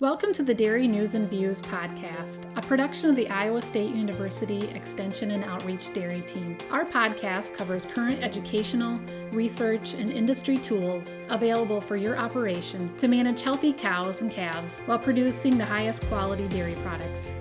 Welcome to the Dairy News and Views podcast, a production of the Iowa State University Extension and Outreach Dairy Team. Our podcast covers current educational, research, and industry tools available for your operation to manage healthy cows and calves while producing the highest quality dairy products.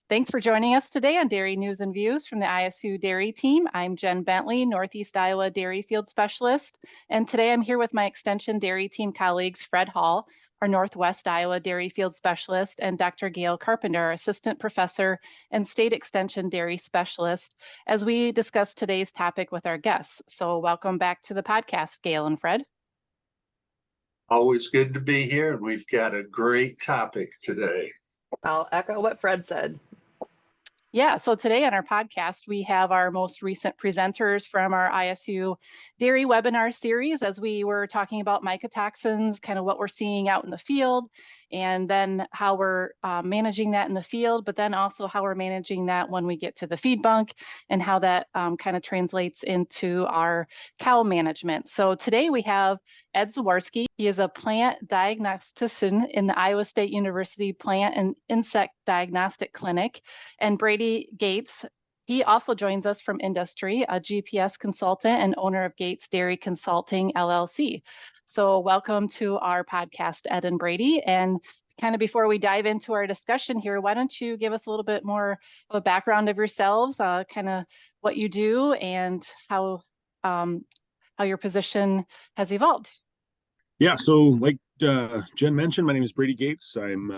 Thanks for joining us today on Dairy News and Views from the ISU Dairy Team. I'm Jen Bentley, Northeast Iowa Dairy Field Specialist, and today I'm here with my Extension Dairy Team colleagues, Fred Hall, our Northwest Iowa Dairy Field Specialist, and Dr. Gail Carpenter, our Assistant Professor and State Extension Dairy Specialist, as we discuss today's topic with our guests. So welcome back to the podcast, Gail and Fred. Always good to be here, and we've got a great topic today. I'll echo what Fred said. Yeah, so today on our podcast, we have our most recent presenters from our ISU Dairy webinar series as we were talking about mycotoxins, kind of what we're seeing out in the field, and then how we're managing that in the field, but then also how we're managing that when we get to the feed bunk and how that kind of translates into our cow management. So today we have Ed Zaworski. He is a plant diagnostician in the Iowa State University Plant and Insect Diagnostic Clinic, and Brady Goetz. He also joins us from industry, a GPS consultant and owner of Gates Dairy Consulting, LLC. So welcome to our podcast, Ed and Brady. And kind of before we dive into our discussion here, why don't you give us a little bit more of a background of yourselves, kind of what you do and how your position has evolved. Yeah, so like Jen mentioned, my name is Brady Goetz. I'm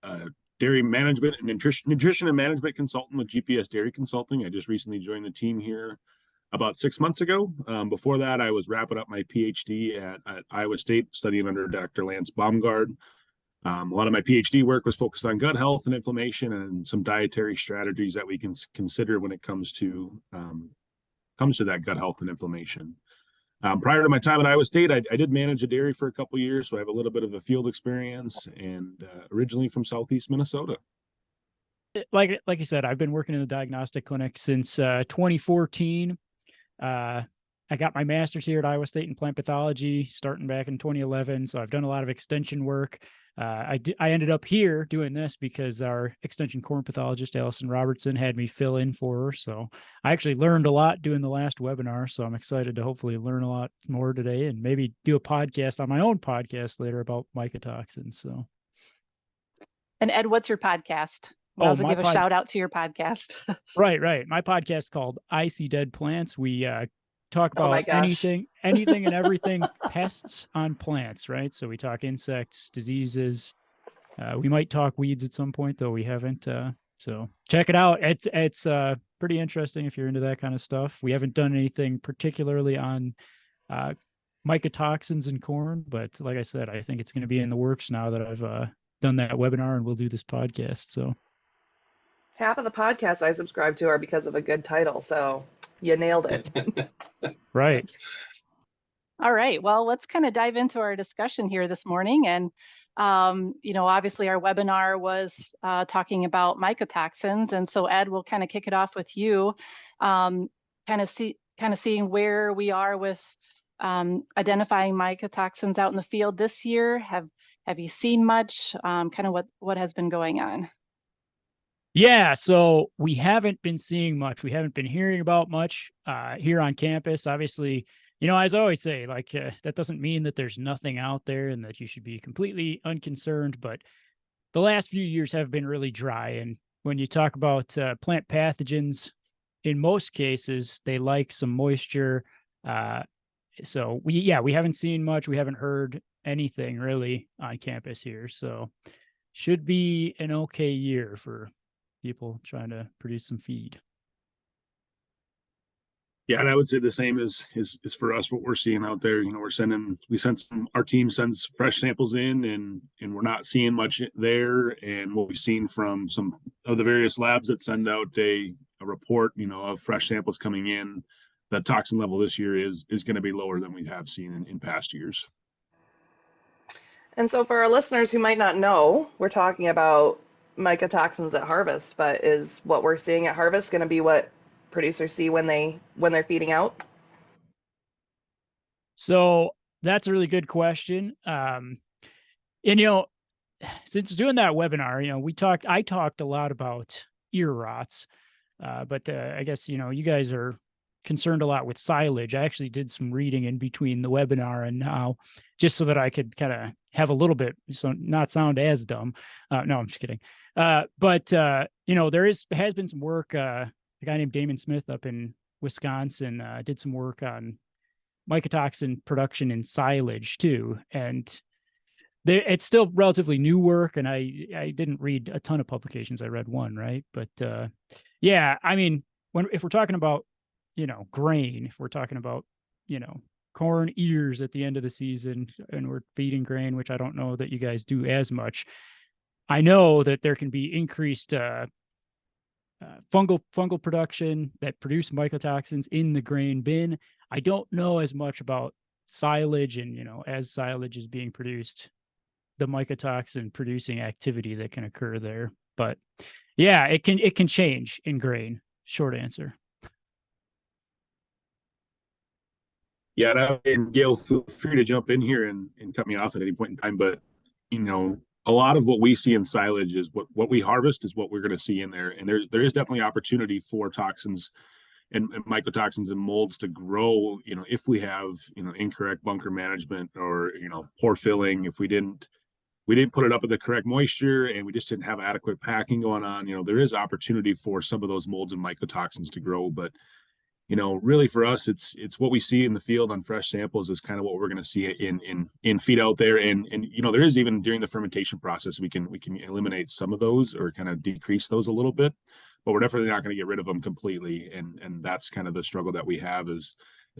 a dairy management and nutrition and management consultant with GPS Dairy Consulting. I just recently joined the team here about 6 months ago. Before that, I was wrapping up my PhD at Iowa State, studying under Dr. Lance Baumgard. A lot of my PhD work was focused on gut health and inflammation and some dietary strategies that we can consider when it comes to that gut health and inflammation. Prior to my time at Iowa State, I did manage a dairy for a couple of years, so I have a little bit of a field experience, and originally from Southeast Minnesota. Like you said, I've been working in the diagnostic clinic since 2014. I got my master's here at Iowa State in plant pathology starting back in 2011. So I've done a lot of extension work. I ended up here doing this because our extension corn pathologist, Allison Robertson, had me fill in for her. So I actually learned a lot doing the last webinar. So I'm excited to hopefully learn a lot more today and maybe do a podcast on my own podcast later about mycotoxins. So. And Ed, what's your podcast? I'll also give a shout out to your podcast. Right. My podcast is called I See Dead Plants. We talk about anything and everything pests on plants, right? So we talk insects, diseases. We might talk weeds at some point, though we haven't. So check it out. It's pretty interesting if you're into that kind of stuff. We haven't done anything particularly on mycotoxins in corn, but like I said, I think it's going to be in the works now that I've done that webinar and we'll do this podcast. So. Half of the podcasts I subscribe to are because of a good title, so you nailed it. Right. All right. Well, let's kind of dive into our discussion here this morning. And, obviously our webinar was talking about mycotoxins. And so Ed, we'll kind of kick it off with you, kind of seeing where we are with identifying mycotoxins out in the field this year. Have you seen much? Kind of what has been going on? Yeah, so we haven't been seeing much. We haven't been hearing about much here on campus. Obviously, as I always say, that doesn't mean that there's nothing out there and that you should be completely unconcerned. But the last few years have been really dry. And when you talk about plant pathogens, in most cases, they like some moisture. So we haven't seen much. We haven't heard anything really on campus here. So should be an okay year for people trying to produce some feed. Yeah, and I would say the same is for us. What we're seeing out there, our team sends fresh samples in, and we're not seeing much there. And what we've seen from some of the various labs that send out a report, of fresh samples coming in, the toxin level this year is going to be lower than we have seen in past years. And so for our listeners who might not know, we're talking about mycotoxins at harvest, but is what we're seeing at harvest going to be what producers see when they're feeding out? So that's a really good question. And since doing that webinar, I talked a lot about ear rots, but I guess, you guys are concerned a lot with silage. I actually did some reading in between the webinar and now, just so that I could kind of have a little bit, so not sound as dumb. No, I'm just kidding. But there has been some work. A guy named Damon Smith up in Wisconsin did some work on mycotoxin production in silage too, and it's still relatively new work, and I didn't read a ton of publications. I read one, right? But yeah, I mean, if we're talking about grain, if we're talking about corn ears at the end of the season, and we're feeding grain, which I don't know that you guys do as much. I know that there can be increased fungal production that produce mycotoxins in the grain bin. I don't know as much about silage, and as silage is being produced, the mycotoxin producing activity that can occur there. But yeah, it can change in grain. Short answer. Yeah, and Gail, feel free to jump in here and cut me off at any point in time. But a lot of what we see in silage is what we harvest is what we're going to see in there, and there is definitely opportunity for toxins and mycotoxins and molds to grow. If we have incorrect bunker management, or poor filling, if we didn't put it up at the correct moisture, and we just didn't have adequate packing going on, there is opportunity for some of those molds and mycotoxins to grow. But really for us, it's what we see in the field on fresh samples is kind of what we're going to see in feed out there. And there is, even during the fermentation process, we can eliminate some of those or kind of decrease those a little bit, but we're definitely not going to get rid of them completely. And that's kind of the struggle that we have is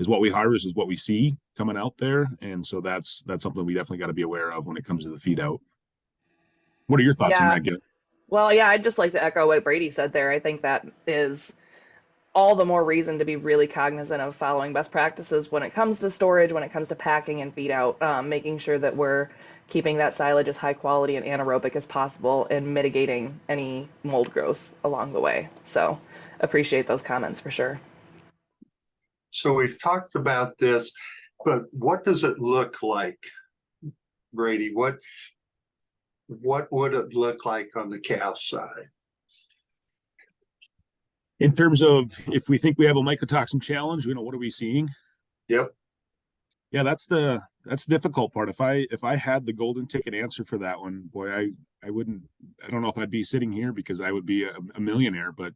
what we harvest is what we see coming out there. And so that's something we definitely got to be aware of when it comes to the feed out. What are your thoughts on that, Gil? Well, yeah, I'd just like to echo what Brady said there. I think that is all the more reason to be really cognizant of following best practices when it comes to storage, when it comes to packing and feed out, making sure that we're keeping that silage as high quality and anaerobic as possible and mitigating any mold growth along the way. So appreciate those comments for sure. So we've talked about this, but what does it look like, Brady? What would it look like on the cow side? In terms of if we think we have a mycotoxin challenge, what are we seeing? Yep. Yeah, that's the difficult part. If I had the golden ticket answer for that one, boy, I don't know if I'd be sitting here, because I would be a millionaire. But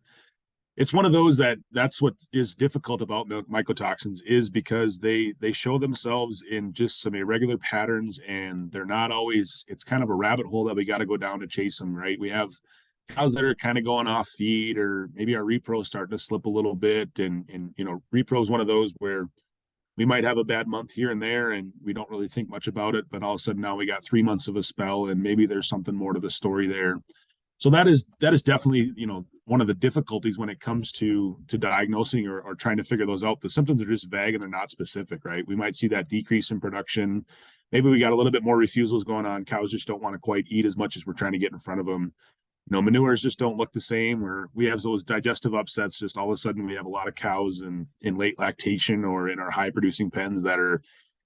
it's one of those that's what is difficult about mycotoxins, is because they show themselves in just some irregular patterns, and they're not always, it's kind of a rabbit hole that we got to go down to chase them, right? We have cows that are kind of going off feed, or maybe our repro starting to slip a little bit. And repro is one of those where we might have a bad month here and there, and we don't really think much about it. But all of a sudden now we got 3 months of a spell, and maybe there's something more to the story there. So that is definitely, one of the difficulties when it comes to diagnosing or trying to figure those out. The symptoms are just vague and they're not specific, right? We might see that decrease in production. Maybe we got a little bit more refusals going on. Cows just don't want to quite eat as much as we're trying to get in front of them. Manures just don't look the same, or we have those digestive upsets. Just all of a sudden we have a lot of cows in late lactation or in our high producing pens that are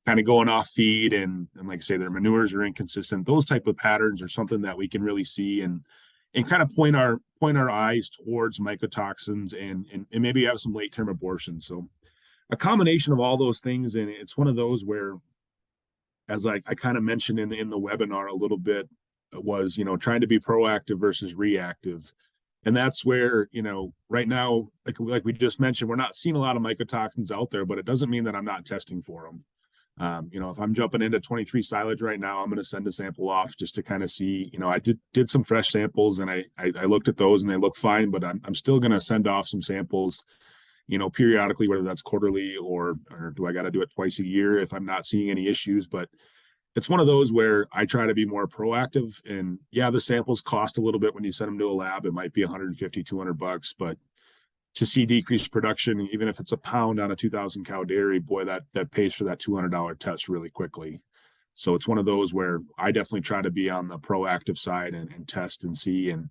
kind of going off feed, and like I say, their manures are inconsistent. Those type of patterns are something that we can really see and kind of point our eyes towards mycotoxins and maybe have some late term abortion. So a combination of all those things. And it's one of those where, as I kind of mentioned in the webinar a little bit, was trying to be proactive versus reactive. And that's where right now, like we just mentioned, we're not seeing a lot of mycotoxins out there, but it doesn't mean that I'm not testing for them. If I'm jumping into 23 silage right now, I'm going to send a sample off just to kind of see. I did some fresh samples, and I looked at those and they look fine, but I'm still going to send off some samples periodically, whether that's quarterly or do I got to do it twice a year if I'm not seeing any issues. But it's one of those where I try to be more proactive. And yeah, the samples cost a little bit when you send them to a lab. It might be $150, $200, but to see decreased production, even if it's a pound on a 2,000 cow dairy, boy, that pays for that $200 test really quickly. So it's one of those where I definitely try to be on the proactive side and test and see. And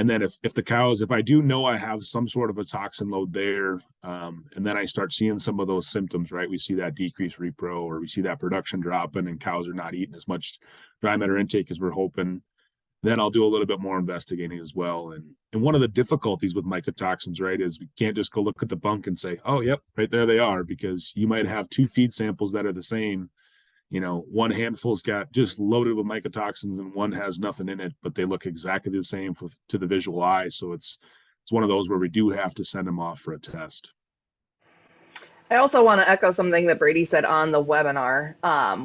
then if the cows, if I do know I have some sort of a toxin load there, and then I start seeing some of those symptoms, right? We see that decreased repro, or we see that production dropping, and cows are not eating as much dry matter intake as we're hoping. then I'll do a little bit more investigating as well. And one of the difficulties with mycotoxins, right, is we can't just go look at the bunk and say, oh, yep, right there they are, because you might have 2 feed samples that are the same. One handful's got just loaded with mycotoxins and one has nothing in it, but they look exactly the same to the visual eye. So it's one of those where we do have to send them off for a test. I also want to echo something that Brady said on the webinar,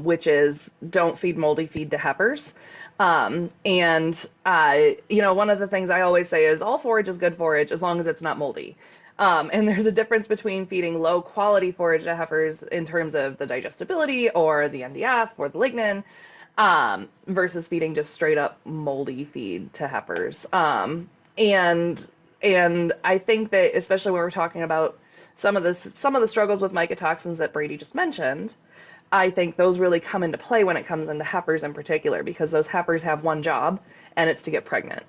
which is don't feed moldy feed to heifers. One of the things I always say is all forage is good forage as long as it's not moldy. And there's a difference between feeding low quality forage to heifers in terms of the digestibility or the NDF or the lignin versus feeding just straight up moldy feed to heifers. And I think that especially when we're talking about some of the struggles with mycotoxins that Brady just mentioned, I think those really come into play when it comes into heifers in particular, because those heifers have one job, and it's to get pregnant.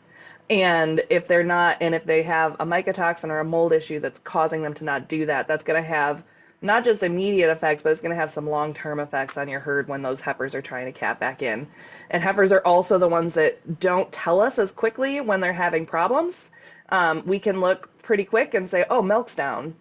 And if they have a mycotoxin or a mold issue that's causing them to not do that, that's going to have not just immediate effects, but it's going to have some long-term effects on your herd when those heifers are trying to cap back in. And heifers are also the ones that don't tell us as quickly when they're having problems. We can look pretty quick and say, oh, milk's down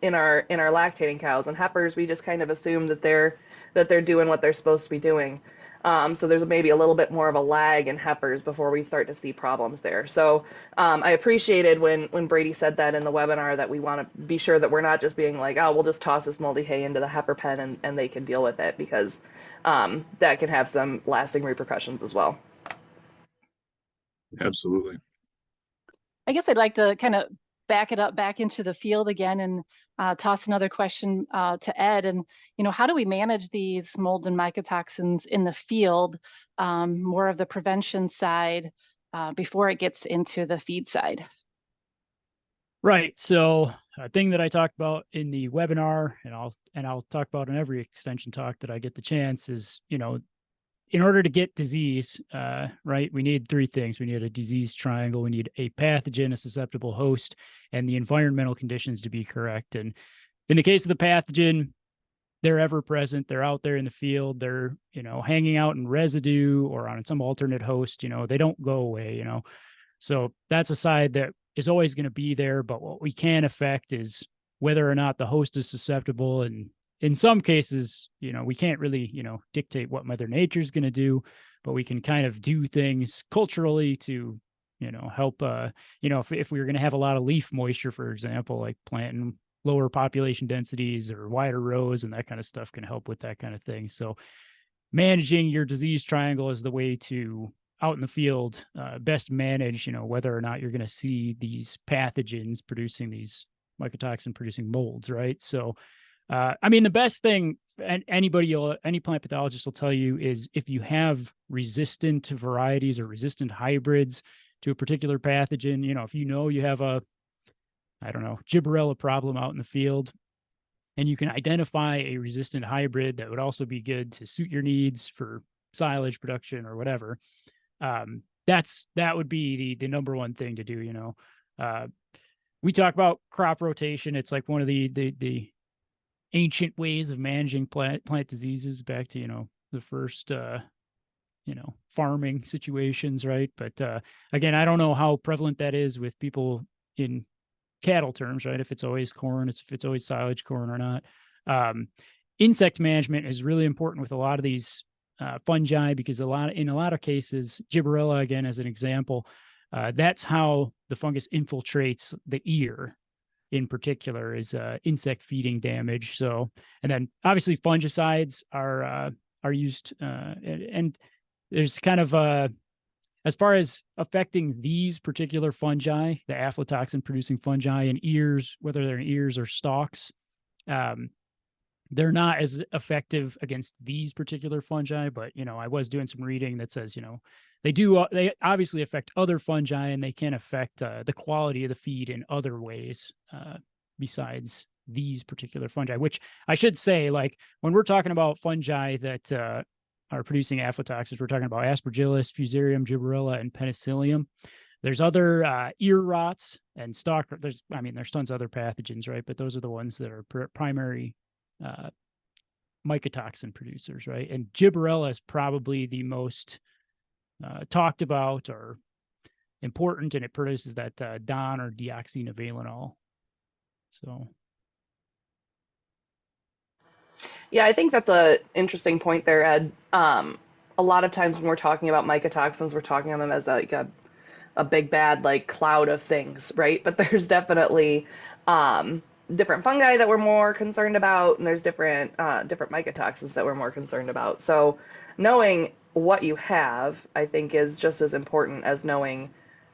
in our lactating cows, and heifers, we just kind of assume that they're doing what they're supposed to be doing. So there's maybe a little bit more of a lag in heifers before we start to see problems there. So I appreciated when Brady said that in the webinar, that we want to be sure that we're not just being like, oh, we'll just toss this moldy hay into the heifer pen and they can deal with it, because that can have some lasting repercussions as well. Absolutely. I guess I'd like to kind of back it up back into the field again and toss another question to Ed. And, how do we manage these mold and mycotoxins in the field, more of the prevention side before it gets into the feed side? Right. So a thing that I talked about in the webinar, and I'll talk about in every extension talk that I get the chance, is, in order to get disease, right, we need 3 things. We need a disease triangle. We need a pathogen, a susceptible host, and the environmental conditions to be correct. And in the case of the pathogen, they're ever present. They're out there in the field. They're, hanging out in residue or on some alternate host. They don't go away, So that's a side that is always going to be there. But what we can affect is whether or not the host is susceptible. And in some cases, we can't really, dictate what Mother Nature is going to do, but we can kind of do things culturally to, help, if we were going to have a lot of leaf moisture, for example, like planting lower population densities or wider rows and that kind of stuff can help with that kind of thing. So managing your disease triangle is the way to, out in the field, best manage, whether or not you're going to see these pathogens producing these mycotoxin producing molds, right? So, the best thing, and any plant pathologist will tell you, is if you have resistant varieties or resistant hybrids to a particular pathogen, if you have a, gibberella problem out in the field, and you can identify a resistant hybrid that would also be good to suit your needs for silage production or whatever, that would be the number one thing to do. We talk about crop rotation. It's like one of the ancient ways of managing plant diseases back to, the first, farming situations, right? But again, I don't know how prevalent that is with people in cattle terms, right? If it's always corn, if it's always silage corn or not. Insect management is really important with a lot of these fungi, because in a lot of cases, gibberella, again, as an example, that's how the fungus infiltrates the ear. In particular, is insect feeding damage. So, and then obviously fungicides are used, and there's kind of as far as affecting these particular fungi, the aflatoxin producing fungi in ears, whether they're in ears or stalks, they're not as effective against these particular fungi. But I was doing some reading that says they obviously affect other fungi, and they can affect the quality of the feed in other ways besides these particular fungi, which I should say, like when we're talking about fungi that are producing aflatoxins, we're talking about Aspergillus, Fusarium, Gibberella, and Penicillium. There's other ear rots and stalk. There's tons of other pathogens, right? But those are the ones that are primary mycotoxin producers, right? And Gibberella is probably the most talked about or important, and it produces that DON or deoxynivalenol. So. Yeah, I think that's a interesting point there, Ed. A lot of times when we're talking about mycotoxins, we're talking about them as like a big bad like cloud of things, right? But there's definitely different fungi that we're more concerned about, and there's different mycotoxins that we're more concerned about. So knowing what you have, I think, is just as important as knowing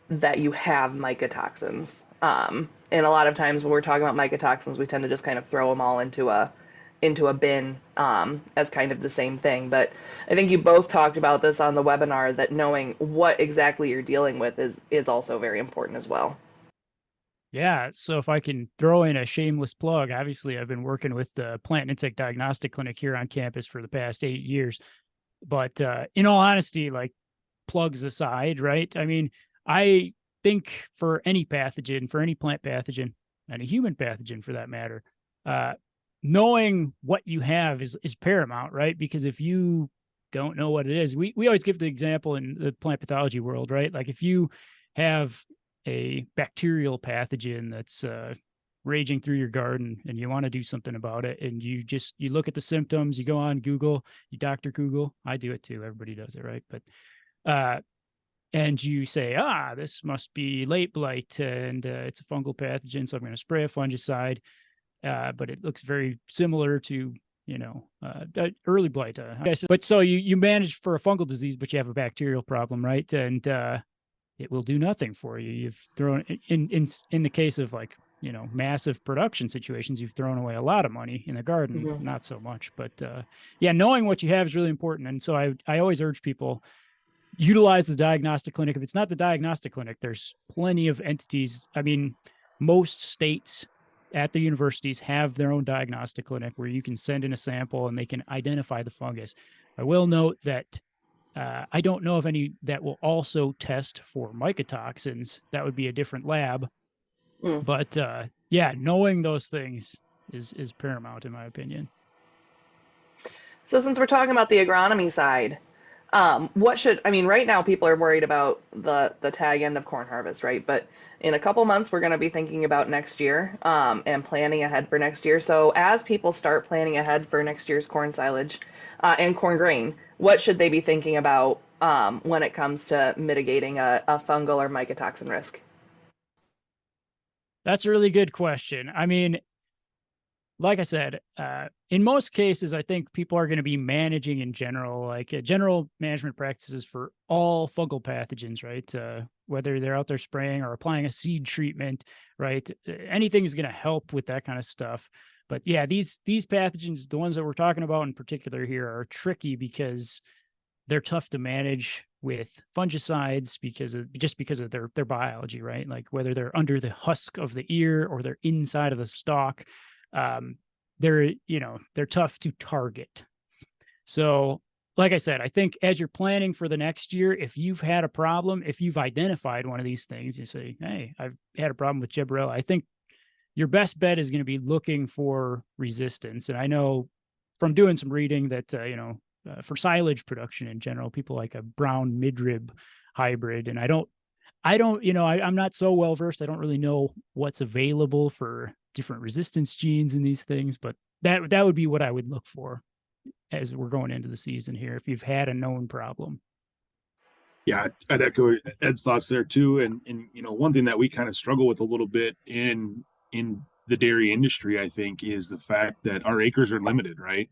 that you have mycotoxins. And a lot of times when we're talking about mycotoxins, we tend to just kind of throw them all into a bin as kind of the same thing. But I think you both talked about this on the webinar, that knowing what exactly you're dealing with is also very important as well. Yeah, so if I can throw in a shameless plug, obviously I've been working with the Plant and Insect Diagnostic Clinic here on campus for the past 8 years. But in all honesty, like, plugs aside, right? I mean, I think for any pathogen, for any plant pathogen, and a human pathogen for that matter, knowing what you have is paramount, right? Because if you don't know what it is, we always give the example in the plant pathology world, right? Like, if you have a bacterial pathogen that's raging through your garden and you want to do something about it, and you look at the symptoms, you go on Google, you Dr. Google, I do it too, everybody does it, right? But and you say, this must be late blight, and it's a fungal pathogen, so I'm going to spray a fungicide. But it looks very similar to, early blight. But so you manage for a fungal disease, but you have a bacterial problem, right? And it will do nothing for you. You've thrown in the case of, like, massive production situations, you've thrown away a lot of money. In the garden, Mm-hmm. not so much. But knowing what you have is really important. And so I always urge people, utilize the diagnostic clinic. If it's not the diagnostic clinic, there's plenty of entities. I mean, most states at the universities have their own diagnostic clinic where you can send in a sample and they can identify the fungus. I will note that I don't know of any that will also test for mycotoxins. That would be a different lab. Mm. But knowing those things is paramount, in my opinion. So since we're talking about the agronomy side, right now people are worried about the tag end of corn harvest, right? But in a couple months, we're going to be thinking about next year and planning ahead for next year. So as people start planning ahead for next year's corn silage and corn grain, what should they be thinking about when it comes to mitigating a fungal or mycotoxin risk? That's a really good question. I mean, like I said, in most cases, I think people are going to be managing in general, like general management practices for all fungal pathogens, right? Whether they're out there spraying or applying a seed treatment, right? Anything is going to help with that kind of stuff. But yeah, these pathogens, the ones that we're talking about in particular here, are tricky because they're tough to manage with fungicides because of their biology, right? Like, whether they're under the husk of the ear or they're inside of the stalk. They're tough to target. So, like I said, I think as you're planning for the next year, if you've had a problem, if you've identified one of these things, you say, hey, I've had a problem with Gibberella, I think your best bet is going to be looking for resistance. And I know from doing some reading that, for silage production in general, people like a brown midrib hybrid. And I'm not so well versed. I don't really know what's available for different resistance genes in these things, but that would be what I would look for as we're going into the season here, if you've had a known problem. Yeah, I'd echo Ed's thoughts there too. And one thing that we kind of struggle with a little bit in the dairy industry, I think, is the fact that our acres are limited, right?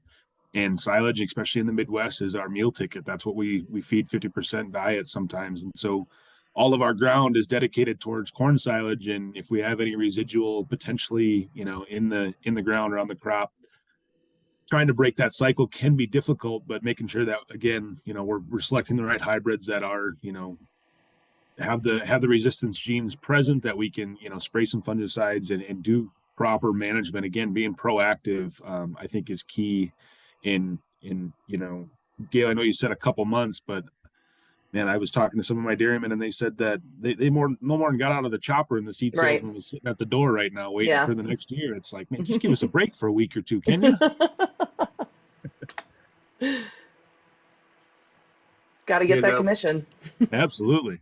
And silage, especially in the Midwest, is our meal ticket. That's what we feed 50% diet sometimes. And so all of our ground is dedicated towards corn silage. And if we have any residual potentially, in the ground or on the crop, trying to break that cycle can be difficult, but making sure that, again, we're selecting the right hybrids that are, have the resistance genes present, that we can, spray some fungicides and do proper management. Again, being proactive, I think, is key in Gail, I know you said a couple months, but man, I was talking to some of my dairymen and they said that they no more than got out of the chopper and the seed salesman was sitting at the door right now waiting for the next year. It's like, man, just give us a break for a week or two, can you? Got to get You that know, commission. Absolutely.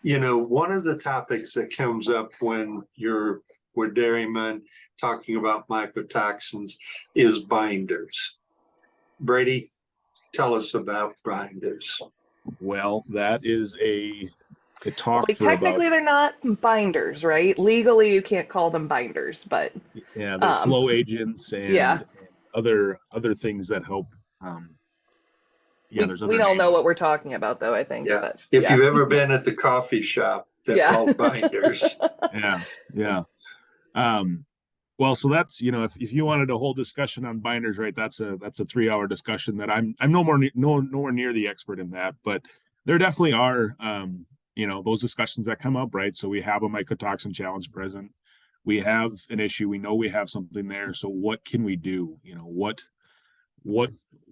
One of the topics that comes up when you're with dairymen talking about mycotoxins is binders. Brady, tell us about binders. Well, that is a talk Like for about, technically they're not binders, right? Legally you can't call them binders, but yeah, they're flow agents yeah. and other things that help. Yeah, there's We other all know names. what we're talking about though, I think. Yeah. But If yeah. you've ever been at the coffee shop, they're Yeah. called binders. Yeah, yeah. Well, so that's, if you wanted a whole discussion on binders, right, that's a 3-hour discussion that I'm nowhere near the expert in that, but there definitely are those discussions that come up, right? So we have a mycotoxin challenge present. We have an issue. We know we have something there. So what can we do? What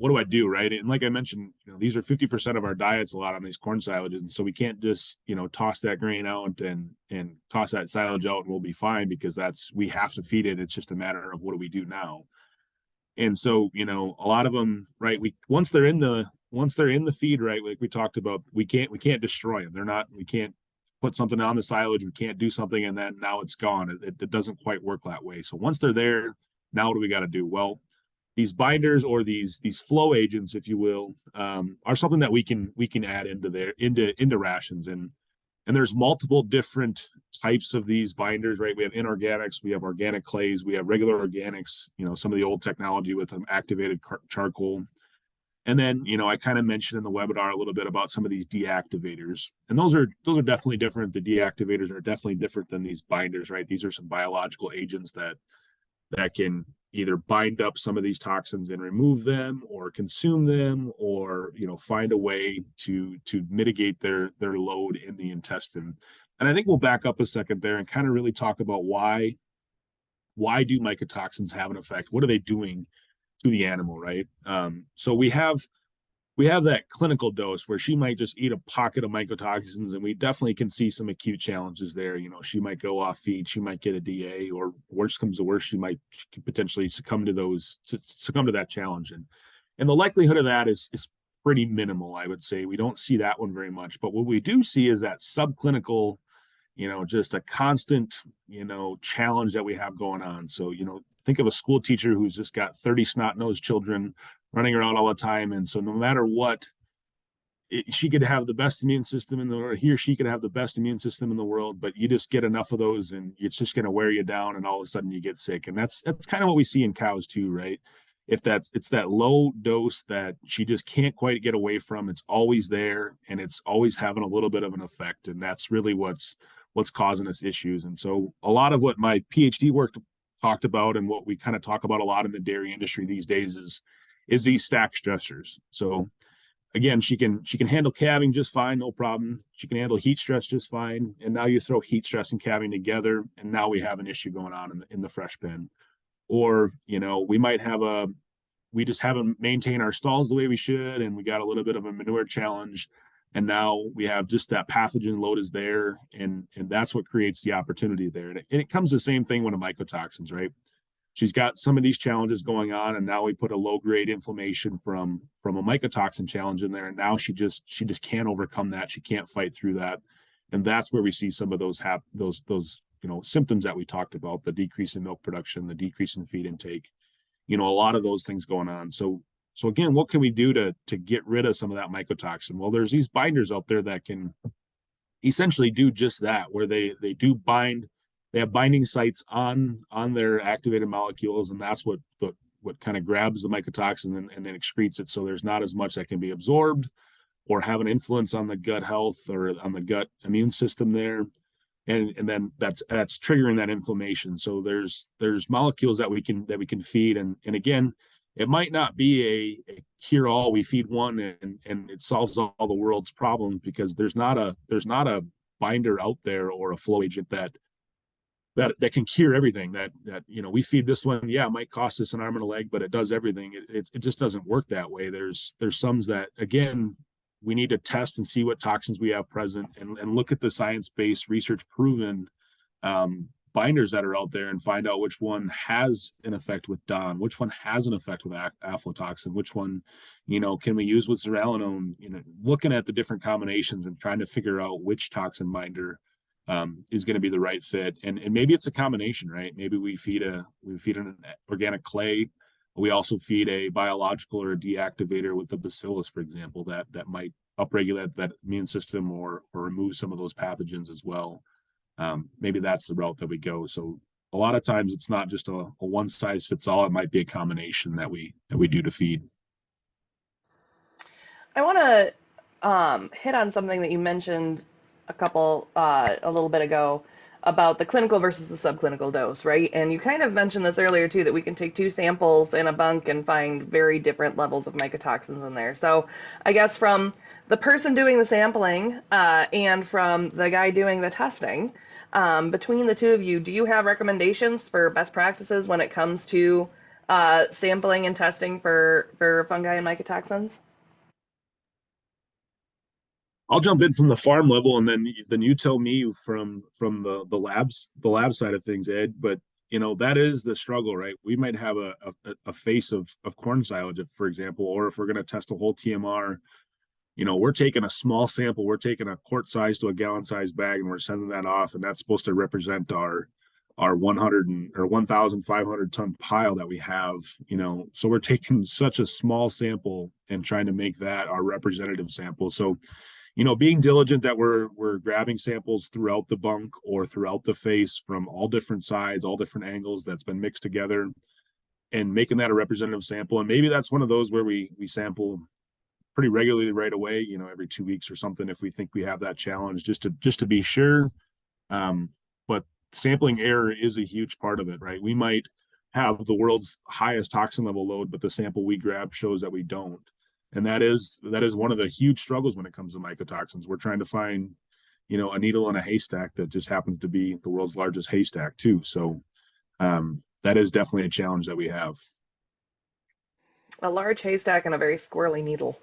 do I do, right? And like I mentioned, these are 50% of our diets a lot on these corn silages, and so we can't just toss that grain out and toss that silage out and we'll be fine, because we have to feed it. It's just a matter of what do we do now. And so a lot of them, right, once they're in the feed, right, like we talked about, we can't destroy them. We can't put something on the silage, we can't do something and then now it's gone. It doesn't quite work that way. So once they're there, now what do we got to do? Well, these binders, or these flow agents, if you will, are something that we can add into rations, and there's multiple different types of these binders, right? We have inorganics, we have organic clays, we have regular organics, some of the old technology with activated charcoal, and then I kind of mentioned in the webinar a little bit about some of these deactivators, and those are definitely different. The deactivators are definitely different than these binders, right? These are some biological agents that can either bind up some of these toxins and remove them, or consume them, or find a way to mitigate their load in the intestine. And I think we'll back up a second there and kind of really talk about why do mycotoxins have an effect? What are they doing to the animal, right? So we have that clinical dose where she might just eat a pocket of mycotoxins, and we definitely can see some acute challenges there. She might go off feed, she might get a DA, or worse comes to worse, she could potentially succumb to that challenge. And the likelihood of that is pretty minimal, I would say. We don't see that one very much. But what we do see is that subclinical, just a constant, challenge that we have going on. So, think of a school teacher who's just got 30 snot-nosed children running around all the time. And so no matter what, she could have the best immune system in the world, he or she could have the best immune system in the world, but you just get enough of those and it's just going to wear you down, and all of a sudden you get sick. And that's kind of what we see in cows too, right? It's that low dose that she just can't quite get away from. It's always there, and it's always having a little bit of an effect. And that's really what's causing us issues. And so a lot of what my PhD work talked about, and what we kind of talk about a lot in the dairy industry these days, is these stack stressors. So again, she can handle calving just fine, no problem. She can handle heat stress just fine. And now you throw heat stress and calving together, and now we have an issue going on in the fresh pen. Or, we just haven't maintained our stalls the way we should, and we got a little bit of a manure challenge. And now we have just that pathogen load is there, and that's what creates the opportunity there. And it comes the same thing with the mycotoxins, right? She's got some of these challenges going on, and now we put a low-grade inflammation from a mycotoxin challenge in there, and now she just can't overcome that. She can't fight through that, and that's where we see some of those symptoms that we talked about: the decrease in milk production, the decrease in feed intake, a lot of those things going on. So again, what can we do to get rid of some of that mycotoxin? Well, there's these binders out there that can essentially do just that, where they do bind. They have binding sites on their activated molecules, and that's what kind of grabs the mycotoxin and then excretes it. So there's not as much that can be absorbed or have an influence on the gut health or on the gut immune system there. And then that's triggering that inflammation. So there's molecules that we can feed. And again, it might not be a cure all. We feed one and it solves all the world's problems, because there's not a binder out there or a flow agent that can cure everything. That we feed this one, yeah, it might cost us an arm and a leg, but it does everything. It just doesn't work that way. There's some that, again, we need to test and see what toxins we have present, and look at the science-based research proven binders that are out there and find out which one has an effect with DON, which one has an effect with aflatoxin, which one, can we use with zearalenone, looking at the different combinations and trying to figure out which toxin binder is going to be the right fit. And maybe it's a combination, right? Maybe we feed an organic clay. We also feed a biological or a deactivator with the bacillus, for example, that might upregulate that immune system or remove some of those pathogens as well. Maybe that's the route that we go. So a lot of times it's not just a one size fits all. It might be a combination that we do to feed. I want to hit on something that you mentioned a little bit ago about the clinical versus the subclinical dose, right? And you kind of mentioned this earlier too, that we can take 2 samples in a bunk and find very different levels of mycotoxins in there. So I guess from the person doing the sampling and from the guy doing the testing, between the two of you, do you have recommendations for best practices when it comes to sampling and testing for fungi and mycotoxins? I'll jump in from the farm level, and then you tell me from the lab side of things, Ed. But that is the struggle, right? We might have a face of corn silage, for example, or if we're going to test a whole TMR, we're taking a small sample, we're taking a quart size to a gallon size bag, and we're sending that off, and that's supposed to represent our 1,500 ton pile that we have. So we're taking such a small sample and trying to make that our representative sample. So being diligent that we're grabbing samples throughout the bunk or throughout the face from all different sides, all different angles that's been mixed together, and making that a representative sample. And maybe that's one of those where we sample pretty regularly right away, every 2 weeks or something, if we think we have that challenge, just to be sure. But sampling error is a huge part of it, right? We might have the world's highest toxin level load, but the sample we grab shows that we don't. And that is one of the huge struggles when it comes to mycotoxins. We're trying to find, a needle in a haystack that just happens to be the world's largest haystack too. So that is definitely a challenge that we have. A large haystack and a very squirrely needle.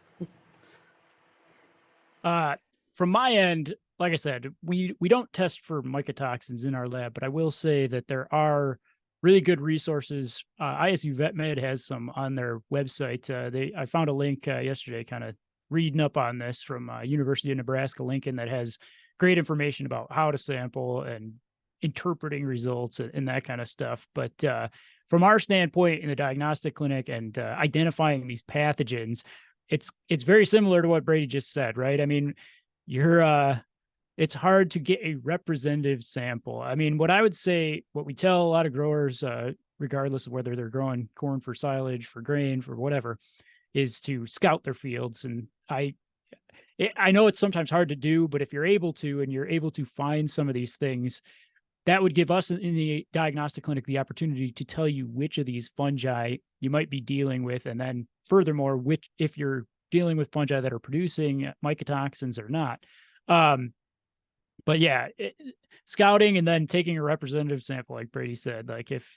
From my end, like I said, we don't test for mycotoxins in our lab, but I will say that there are really good resources. ISU VetMed has some on their website. I found a link yesterday, kind of reading up on this from University of Nebraska Lincoln, that has great information about how to sample and interpreting results and that kind of stuff. But from our standpoint in the diagnostic clinic and identifying these pathogens, it's very similar to what Brady just said, right? I mean, it's hard to get a representative sample. I mean, what I would say, what we tell a lot of growers, regardless of whether they're growing corn for silage, for grain, for whatever, is to scout their fields. And I know it's sometimes hard to do, but if you're able to, and you're able to find some of these things, that would give us in the diagnostic clinic the opportunity to tell you which of these fungi you might be dealing with. And then furthermore, if you're dealing with fungi that are producing mycotoxins or not. But yeah, scouting and then taking a representative sample, like Brady said, like if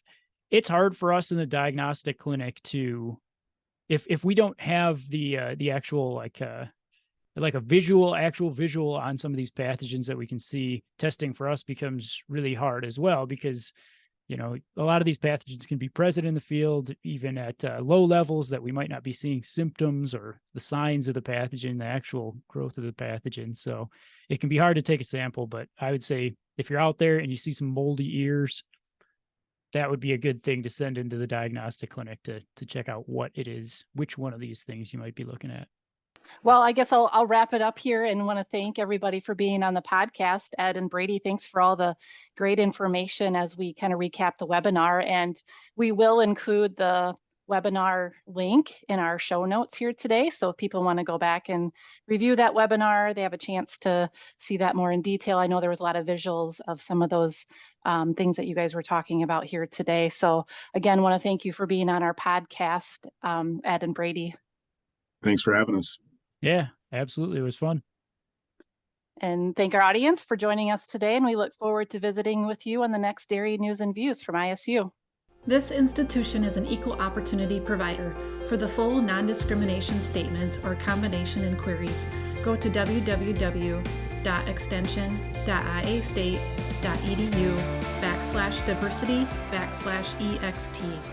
it's hard for us in the diagnostic clinic to, if we don't have the actual like a actual visual on some of these pathogens that we can see, testing for us becomes really hard as well, because a lot of these pathogens can be present in the field, even at low levels that we might not be seeing symptoms or the signs of the pathogen, the actual growth of the pathogen. So it can be hard to take a sample, but I would say if you're out there and you see some moldy ears, that would be a good thing to send into the diagnostic clinic to check out what it is, which one of these things you might be looking at. Well, I guess I'll wrap it up here and want to thank everybody for being on the podcast. Ed and Brady, thanks for all the great information as we kind of recap the webinar. And we will include the webinar link in our show notes here today. So if people want to go back and review that webinar, they have a chance to see that more in detail. I know there was a lot of visuals of some of those things that you guys were talking about here today. So again, want to thank you for being on our podcast, Ed and Brady. Thanks for having us. Yeah, absolutely. It was fun. And thank our audience for joining us today. And we look forward to visiting with you on the next Dairy News and Views from ISU. This institution is an equal opportunity provider. For the full non-discrimination statement or combination inquiries, go to www.extension.iastate.edu. mycotoxins.edu/diversity/EXT.